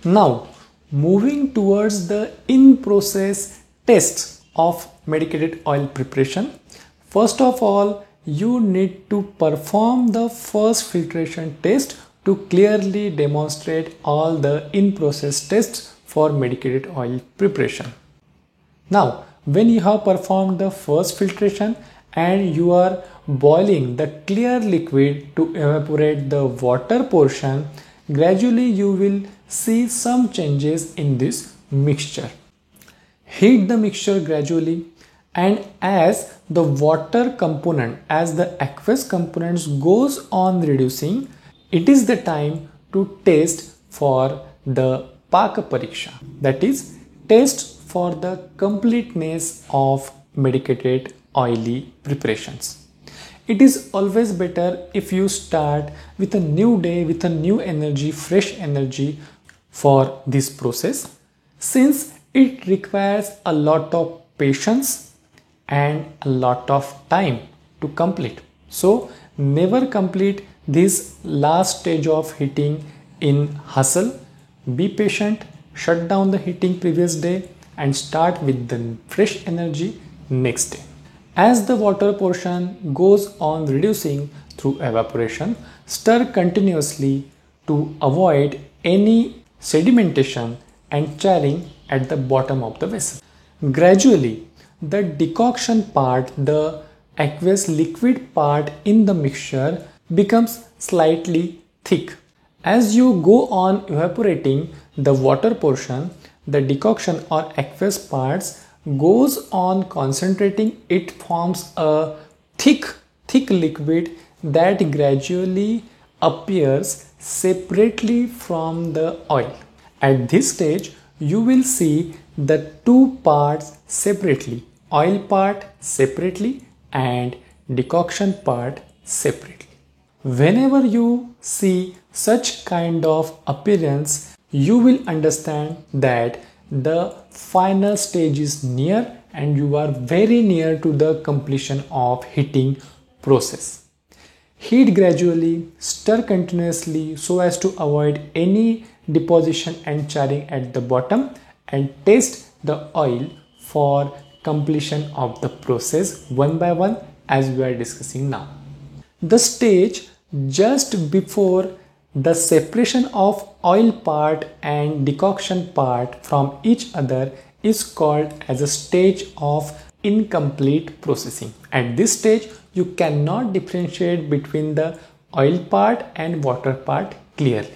Now, moving towards the in-process tests of medicated oil preparation. First of all, you need to perform the first filtration test to clearly demonstrate all the in-process tests for medicated oil preparation. Now, when you have performed the first filtration and you are boiling the clear liquid to evaporate the water portion, gradually you will see some changes in this mixture. Heat the mixture gradually, and as the water component, as the aqueous components goes on reducing, it is the time to test for the Paka Pariksha, that is test for the completeness of medicated oily preparations. It is always better if you start with a new day, with a new energy, fresh energy for this process, since it requires a lot of patience and a lot of time to complete. So never complete this last stage of heating in hustle. Be patient, shut down the heating previous day and start with the fresh energy next day. As the water portion goes on reducing through evaporation, stir continuously to avoid any sedimentation and charring at the bottom of the vessel. Gradually, the decoction part, the aqueous liquid part in the mixture becomes slightly thick. As you go on evaporating the water portion, the decoction or aqueous parts goes on concentrating. It forms a thick liquid that gradually appears separately from the oil. At this stage, you will see the two parts separately, oil part separately and decoction part separately. Whenever you see such kind of appearance, you will understand that the final stage is near and you are very near to the completion of heating process. Heat gradually, stir continuously so as to avoid any deposition and charring at the bottom, and taste the oil for completion of the process one by one as we are discussing now. The stage just before the separation of oil part and decoction part from each other is called as a stage of incomplete processing. At this stage, you cannot differentiate between the oil part and water part clearly.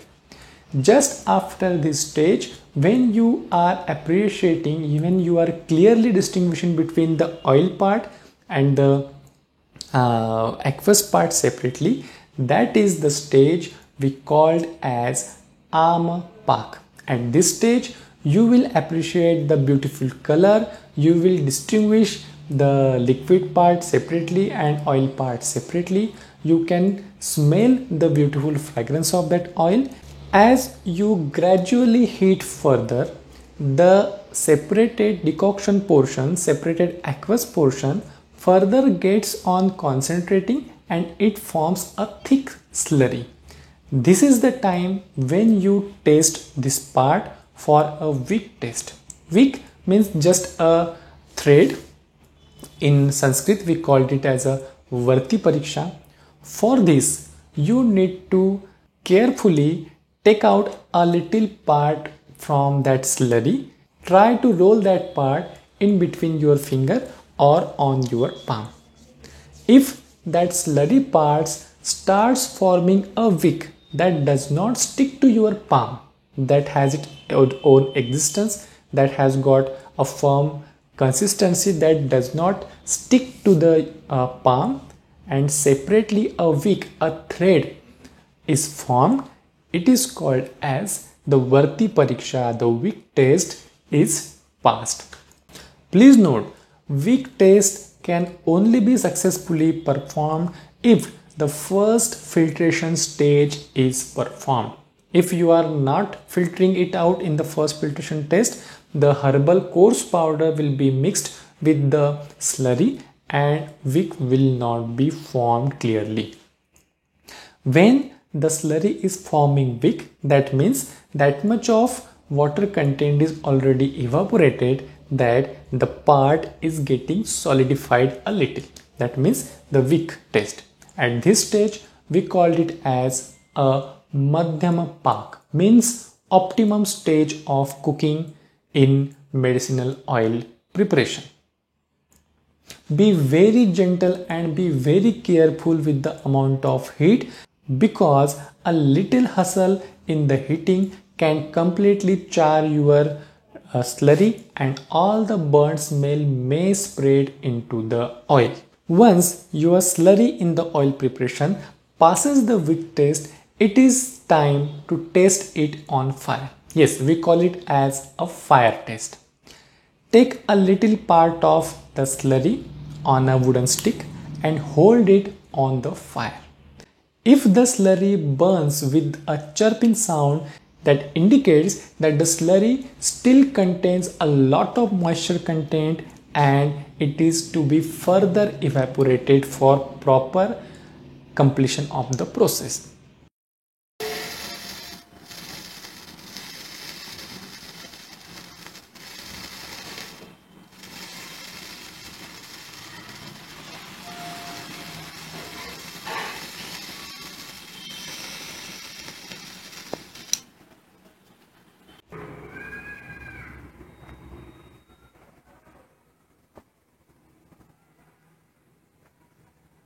Just after this stage, when you are appreciating, when you are clearly distinguishing between the oil part and the aqueous part separately, that is the stage we called as Amapak. At this stage, you will appreciate the beautiful color, you will distinguish the liquid part separately and oil part separately. You can smell the beautiful fragrance of that oil. As you gradually heat further, the separated decoction portion, separated aqueous portion further gets on concentrating and it forms a thick slurry. This is the time when you taste this part for a wick test. Wick means just a thread. In Sanskrit, we called it as a Varti Pariksha. For this, you need to carefully take out a little part from that slurry. Try to roll that part in between your finger or on your palm. If that slurry parts starts forming a wick that does not stick to your palm, that has its own existence, that has got a firm consistency, that does not stick to the palm, and separately a wick, a thread is formed, it is called as the Varti Pariksha. The wick test is passed. Please note, wick test can only be successfully performed if the first filtration stage is performed. If you are not filtering it out in the first filtration test, the herbal coarse powder will be mixed with the slurry and wick will not be formed clearly. When the slurry is forming wick, that means that much of water content is already evaporated that the part is getting solidified a little. That means the wick test. At this stage, we called it as a Madhyama Pak, means optimum stage of cooking in medicinal oil preparation. Be very gentle and be very careful with the amount of heat, because a little hustle in the heating can completely char your slurry and all the burnt smell may spread into the oil. Once your slurry in the oil preparation passes the wick test, it is time to test it on fire. Yes, we call it as a fire test. Take a little part of the slurry on a wooden stick and hold it on the fire. If the slurry burns with a chirping sound, that indicates that the slurry still contains a lot of moisture content and it is to be further evaporated for proper completion of the process.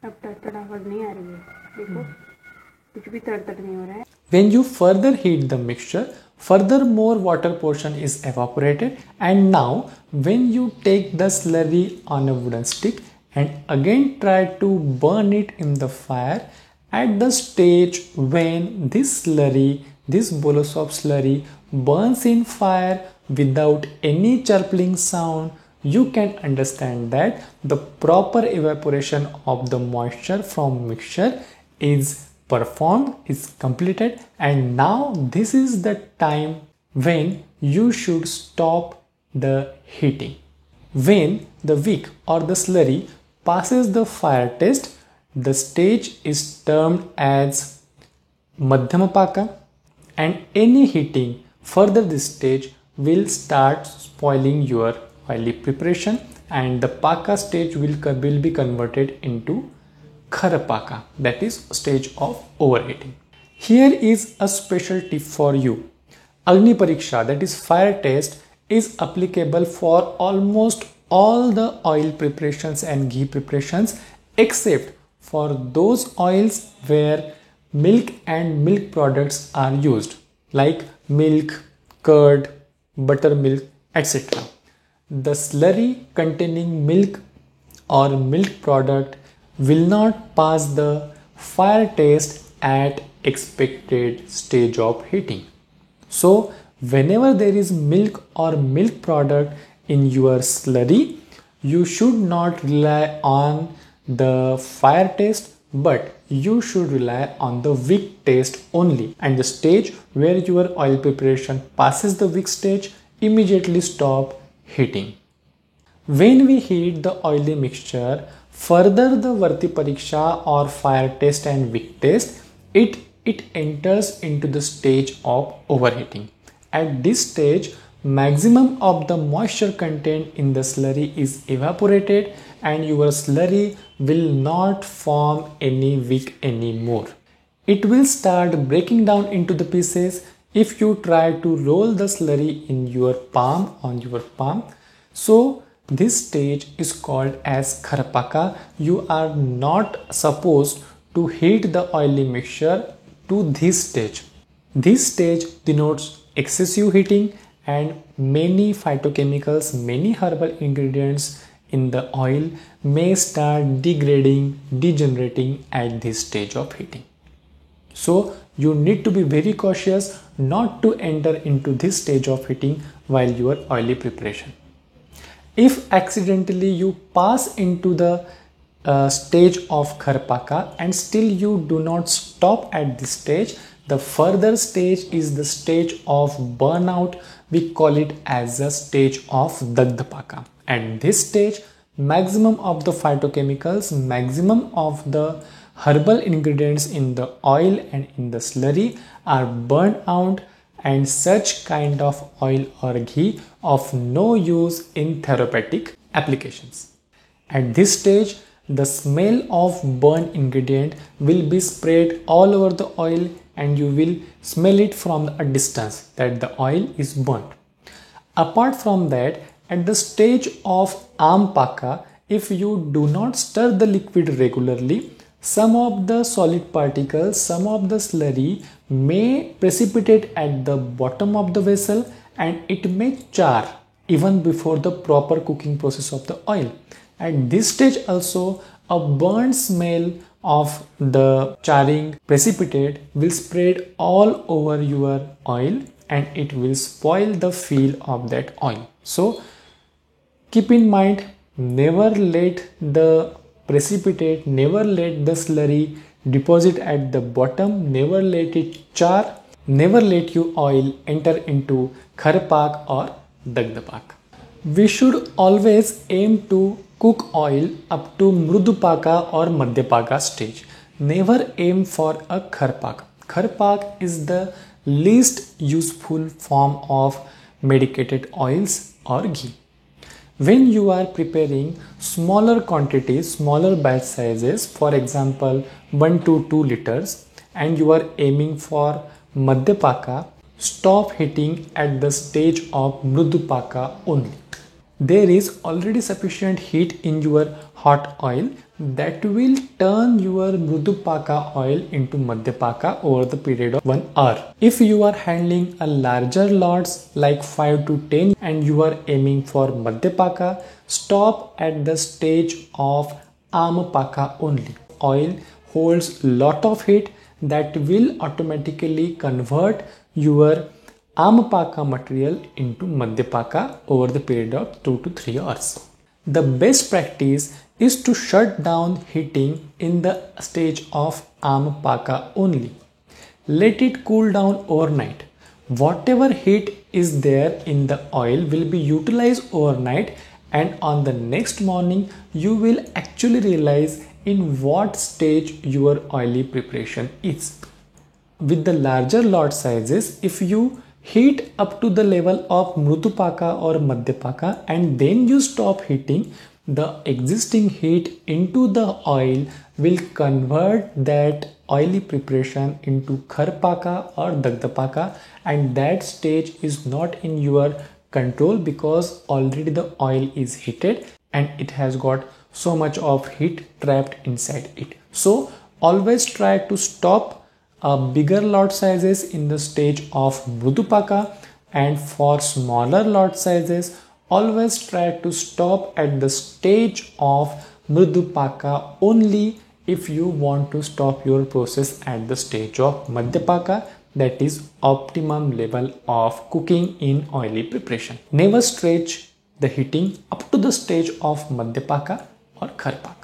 अब तड़तड़ाहट नहीं आ रही है, देखो कुछ भी तड़तड़ नहीं हो रहा है. When you further heat the mixture, further more water portion is evaporated, and now when you take the slurry on a wooden stick and again try to burn it in the fire, at the stage when this bolus of slurry burns in fire without any chirping sound, you can understand that the proper evaporation of the moisture from mixture is performed, is completed, and now this is the time when you should stop the heating. When the wick or the slurry passes the fire test, the stage is termed as Madhyama Paka, and any heating further this stage will start spoiling your oily preparation and the Paka stage will be converted into Kharapaka, that is stage of overheating. Here is a special tip for you. Agni Pariksha, that is fire test, is applicable for almost all the oil preparations and ghee preparations except for those oils where milk and milk products are used, like milk, curd, buttermilk, etc. The slurry containing milk or milk product will not pass the fire test at expected stage of heating. So whenever there is milk or milk product in your slurry, you should not rely on the fire test, but you should rely on the wick test only, and the stage where your oil preparation passes the wick stage, immediately stop heating. When we heat the oily mixture, further the Varti Pariksha or fire test and wick test, it enters into the stage of overheating. At this stage, maximum of the moisture content in the slurry is evaporated and your slurry will not form any wick anymore. It will start breaking down into the pieces if you try to roll the slurry in your palm, on your palm. So this stage is called as Kharapaka. You are not supposed to heat the oily mixture to this stage. This stage denotes excessive heating and many phytochemicals, many herbal ingredients in the oil may start degrading, degenerating at this stage of heating. So you need to be very cautious not to enter into this stage of heating while you are oily preparation. If accidentally you pass into the stage of Kharapaka and still you do not stop at this stage, the further stage is the stage of burnout. We call it as a stage of Dagdapaka. At this stage, maximum of the phytochemicals, maximum of the herbal ingredients in the oil and in the slurry are burned out and such kind of oil or ghee of no use in therapeutic applications. At this stage, the smell of burnt ingredient will be spread all over the oil and you will smell it from a distance that the oil is burnt. Apart from that, at the stage of aam paka, if you do not stir the liquid regularly, some of the solid particles, some of the slurry may precipitate at the bottom of the vessel and it may char even before the proper cooking process of the oil. At this stage also, a burnt smell of the charring precipitate will spread all over your oil and it will spoil the feel of that oil. So keep in mind, never let the precipitate, never let the slurry deposit at the bottom, never let it char, never let your oil enter into kharpak or dagdapak. We should always aim to cook oil up to mrudupaka or madhyapaka stage. Never aim for a kharpak. Kharpak is the least useful form of medicated oils or ghee. When you are preparing smaller quantities, smaller batch sizes, for example 1 to 2 liters, and you are aiming for madhyapaka, stop heating at the stage of mrudupaka only. There is already sufficient heat in your hot oil that will turn your mrudupaka oil into madhyapaka over the period of 1 hour. If you are handling a larger lots like 5 to 10 and you are aiming for madhyapaka, stop at the stage of ampaka only. Oil holds lot of heat that will automatically convert your ampaka material into madhyapaka over the period of 2 to 3 hours. The best practice is to shut down heating in the stage of ampaka only. Let it cool down overnight. Whatever heat is there in the oil will be utilized overnight, and on the next morning you will actually realize in what stage your oily preparation is. With the larger lot sizes, if you heat up to the level of mrudupaka or madhyapaka and then you stop heating, the existing heat into the oil will convert that oily preparation into kharpaka or dagdapaka, and that stage is not in your control because already the oil is heated and it has got so much of heat trapped inside it. So always try to stop bigger lot sizes in the stage of mrudupaka, and for smaller lot sizes always try to stop at the stage of mrudupaka only if you want to stop your process at the stage of madhyapaka, that is optimum level of cooking in oily preparation. Never stretch the heating up to the stage of madhyapaka or kharpaka.